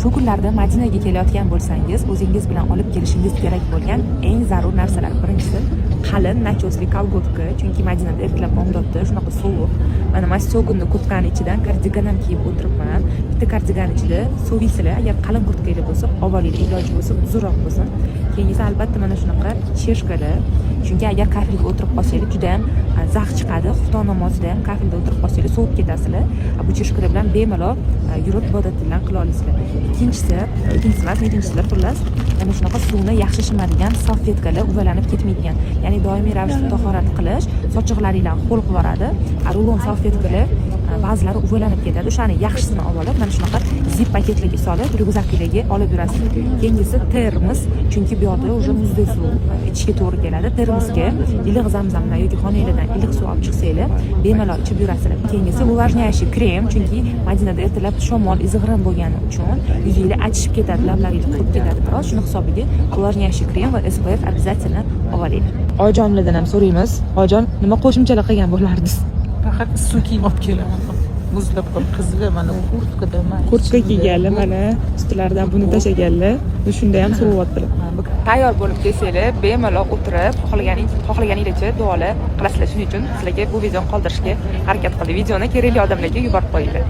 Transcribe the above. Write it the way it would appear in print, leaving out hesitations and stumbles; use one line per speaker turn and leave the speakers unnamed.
Shu kunlarda Madinaga kelayotgan bo'lsangiz, o'zingiz bilan olib kelishingiz kerak bo'lgan eng zarur narsalar. Birinchisi, qalin nachosli kolgotka, chunki Madinada ertalab bomdodda shunaqa sovuq. Mana masyogunni kurtkani ichidan kardigan ham kiyib o'tiribman. Bitta kardigan ichida so'viysizlar, agar qalin kurtkangiz bo'lsa, olib olinglar, iloji bo'lsa uzunroq bo'lsin. Keyingisi albatta mana shunaqa chershkalar. Chunki agar kafelga o'tirib qolsangiz juda ham zax chiqadi. Xufton namozida ham kafelda o'tirib qolsangiz sovib ketasizlar. Bu chershkalar bilan bemalol yurib ibodatlar qila olasizlar. Ikkinchisilar xullas mana shunaqa suvni yaxshi shimadigan salfetkalar uvalanib ketmaydigan. Ya'ni doimiy ravishda tahorat qilish sochiqlaringlarni ho'l qilib yoradi. Rulon salfetkalar ba'zilari uvalanib ketadi. O'shani yaxshisini olib, mana shunaqa zip paketlarga solib, ryukzaklarga olib yurasiz. Keyingisi termos, chunki bu yerda o'sha muzday suv ichishga to'g'ri keladi. Termosga iliq zamzamdan yoki xonangizdan iliq suv olib chiqsanglar, bemalol ichib yurasizlar. Keyingisi увлажняющий krem, chunki Madinada ertalab shamol izg'irin bo'lgani uchun yuzingizlar achishib ketadi, lablaringiz qurib ketadi biroz. Shuni hisobiga увлажняющий krem va SPF обязательно olinglar. Oyijonlardan ham so'raymiz. Oyijon, nima qo'shimchalar qilgan bo'lardingiz?
Faqat issiq kiyim olib kelaman. Muzlab qolib qizga mana kurtkada
kurtka kiyganlar, mana ustilaridan buni tashaganlar. Shunda ham so'rayaptilar. Tayyor bo'lib kelsanglar, bemalol o'tirib, xohlaganingizcha duolar qilasizlar. Shuning uchun sizlarga bu videoni qoldirishga harakat qildim. Videoni kerakli odamlarga yuborib qo'yinglar.